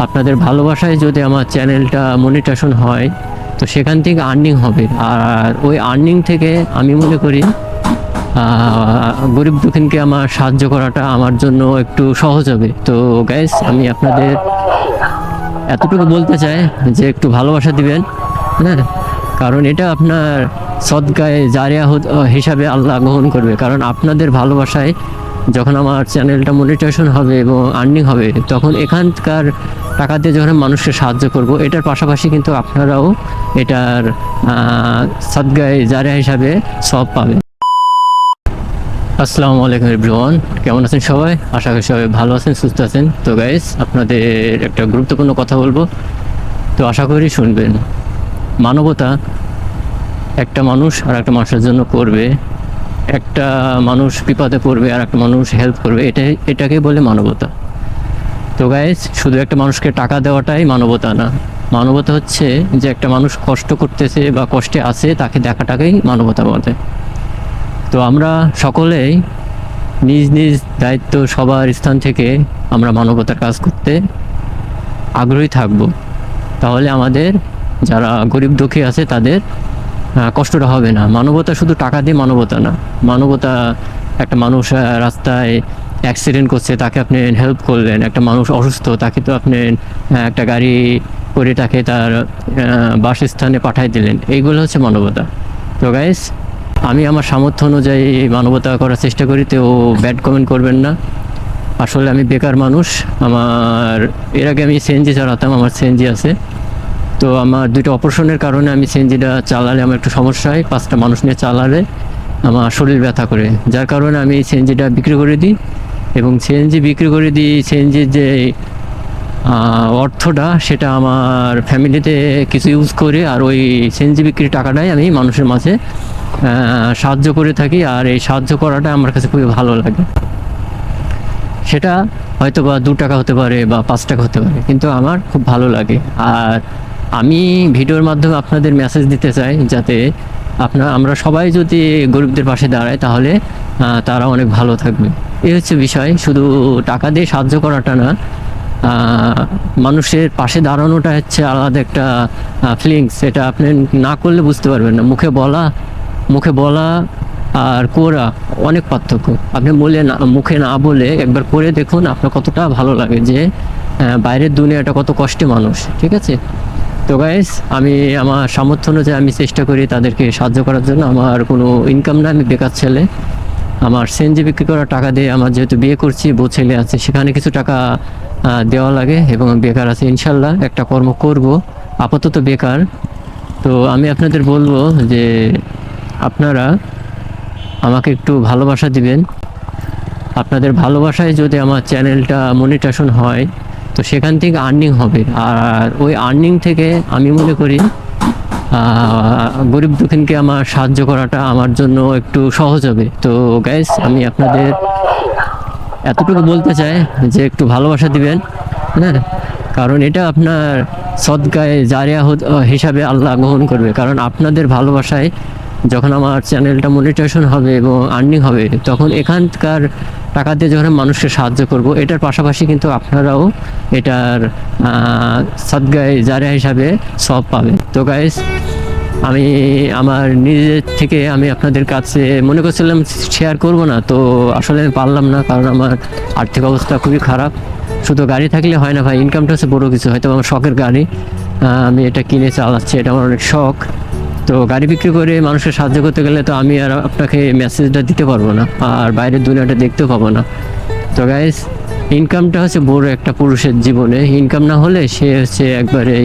আপনাদের ভালোবাসায় যদি আমার চ্যানেলটা মনিটাইজেশন হয় তো সেখান থেকে আর্নিং হবে, আর ওই আর্নিং থেকে আমি মনে করি গরিব দুঃখীনকে আমার সাহায্য করাটা আমার জন্য একটু সহজ হবে। তো গাইস, আমি আপনাদের এতটুকু বলতে চাই যে একটু ভালোবাসা দিবেন, হ্যাঁ, কারণ এটা আপনার সদকায়ে জারিয়া হিসাবে আল্লাহ গ্রহণ করবে। কারণ আপনাদের ভালোবাসায় যখন আমার চ্যানেলটা মনিটাইজেশন হবে এবং আর্নিং হবে, তখন এখানকার টাকা দিয়ে যখন মানুষকে সাহায্য করব, এটার পাশাপাশি কিন্তু আপনারাও এটার সদকায়ে জারিয়া হিসাবে সওয়াব পাবেন। আসসালামু আলাইকুম এভরিওয়ান, কেমন আছেন সবাই? আশা করি সবাই ভালো আছেন, সুস্থ আছেন। তো গাইস, আপনাদের একটা গুরুত্বপূর্ণ কথা বলবো, তো আশা করি শুনবেন। মানবতা একটা মানুষ আর একটা মানুষের জন্য করবে, একটা মানুষ বিপদে পড়বে আর একটা মানুষ হেল্প করবে, এটাকে বলে মানবতা। তো গাইস, শুধু একটা মানুষকে টাকা দেওয়াটাই মানবতা না। মানবতা হচ্ছে যে একটা মানুষ কষ্ট করতেছে বা কষ্টে আছে, তাকে দেখাটাকেই মানবতা বলে। তো আমরা সকলেই নিজ নিজ দায়িত্ব সবার স্থান থেকে আমরা মানবতার কাজ করতে আগ্রহী থাকব। তাহলে আমাদের যারা গরিব দুঃখী আছে তাদের কষ্টটা হবে না। মানবতা শুধু টাকা দিয়ে মানবতা না। মানবতা একটা মানুষ রাস্তায় অ্যাক্সিডেন্ট করছে, তাকে আপনি হেল্প করলেন। একটা মানুষ অসুস্থ, তাকে তো আপনি একটা গাড়ি করে তাকে তার বাসস্থানে পাঠিয়ে দিলেন। এইগুলো হচ্ছে মানবতা। তো গাইস, আমি আমার সামর্থ্য অনুযায়ী মানবতা করার চেষ্টা করি, তো ব্যাড কমেন্ট করবেন না। আসলে আমি বেকার মানুষ। আমার এর আগে আমি সিএনজি চালাতাম, আমার সিএনজি আছে। তো আমার দুটো অপারেশনের কারণে আমি সিএনজিটা চালালে আমার একটু সমস্যা হয়। 5টা মানুষ নিয়ে চালালে আমার শরীর ব্যথা করে, যার কারণে আমি সিএনজিটা বিক্রি করে দিই। এবং সিএনজি বিক্রি করে দিই, সিএনজির যে অর্থটা সেটা আমার ফ্যামিলিতে কিছু ইউজ করে, আর ওই সিএনজি বিক্রির টাকাটাই আমি মানুষের মাঝে সাহায্য করে থাকি। আর এই সাহায্য করাটা আমার কাছে খুবই ভালো লাগে। সেটা হয়তো বা 2 টাকা হতে পারে বা 5 টাকা হতে পারে, কিন্তু আমার খুব ভালো লাগে। আর আমি ভিডিওর মাধ্যমে আপনাদের মেসেজ দিতে চাই, যাতে আমরা সবাই যদি গরিবদের পাশে দাঁড়াই, তাহলে তারা অনেক ভালো থাকবে। এই হচ্ছে বিষয়। শুধু টাকা দিয়ে সাহায্য করাটা না, মানুষের পাশে দাঁড়ানোটা হচ্ছে আলাদা একটা ফিলিংস। এটা আপনি না করলে বুঝতে পারবেন না। মুখে বলা আর করা অনেক পার্থক্য। আপনি মুখে না বলে একবার করে দেখুন, আপনার কতটা ভালো লাগে যে বাইরের দুনিয়াটা কত কষ্টে মানুষ। ঠিক আছে? তো গাইস, আমি আমার সামর্থ্য অনুযায়ী আমি চেষ্টা করি তাদেরকে সাহায্য করার জন্য। আমার কোনো ইনকাম না, আমি বেকার ছেলে। আমার সিএনজি বিক্রি করার টাকা দিয়ে, আমার যেহেতু বিয়ে করছি, বউ ছেলে আছে, সেখানে কিছু টাকা দেওয়া লাগে। এবং বেকার আছে, ইনশাল্লাহ একটা কর্ম করব। আপাতত বেকার। তো আমি আপনাদের বলবো যে আপনারা আমাকে একটু ভালোবাসা দিবেন। আপনাদের ভালোবাসায় যদি আমার চ্যানেলটা মনিটাইজেশন হয় তো সেখান থেকে আর্নিং হবে, আর ওই আর্নিং থেকে আমি মনে করি গরিব দুঃখীনকে আমার সাহায্য করাটা আমার জন্য একটু সহজ হবে। তো গাইস, আমি আপনাদের এতটুকু বলতে চাই যে একটু ভালোবাসা দিবেন, হ্যাঁ, কারণ এটা আপনার সদকায়ে জারিয়া হিসাবে আল্লাহ গ্রহণ করবে। কারণ আপনাদের ভালোবাসায় যখন আমার চ্যানেলটা মনিটাইজেশন হবে এবং আর্নিং হবে, তখন এখানকার টাকা দিয়ে যখন মানুষকে সাহায্য করব, এটার পাশাপাশি কিন্তু আপনারাও এটার সদকায়ে জারিয়া হিসাবে সওয়াব পাবেন। তো গাইস, আমি আমার নিজের থেকে আমি আপনাদের কাছে মনে করছিলাম শেয়ার করব না, তো আসলে আমি পারলাম না, কারণ আমার আর্থিক অবস্থা খুবই খারাপ। শুধু গাড়ি থাকলে হয় না ভাই, ইনকামটা হচ্ছে বড় কিছু। হয়তো আমার শখের গাড়ি, আমি এটা কিনে চালাচ্ছি, এটা আমার অনেক শখ। তো গাড়ি বিক্রি করে মানুষকে সাহায্য করতে গেলে তো আমি আর আপনাকে মেসেজটা দিতে পারবো না, আর বাইরের দুনিয়াটা দেখতেও পাবো না। তো গাইস, ইনকামটা হচ্ছে বড় একটা পুরুষের জীবনে। ইনকাম না হলে সে হচ্ছে একবারে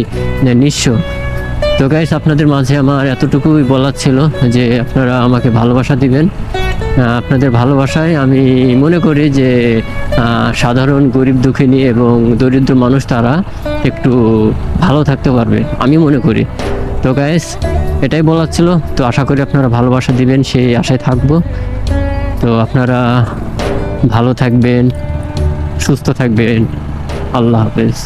নিঃস্ব। তো গাইস, আপনাদের মাঝে আমার এতটুকুই বলার ছিল যে আপনারা আমাকে ভালোবাসা দিবেন। আপনাদের ভালোবাসায় আমি মনে করি যে সাধারণ গরিব দুঃখিনী এবং দরিদ্র মানুষ তারা একটু ভালো থাকতে পারবে, আমি মনে করি। তো গাইস, এটাই বলার ছিল। তো আশা করি আপনারা ভালোবাসা দিবেন, সেই আশায় থাকবো। তো আপনারা ভালো থাকবেন, সুস্থ থাকবেন। আল্লাহ হাফেজ।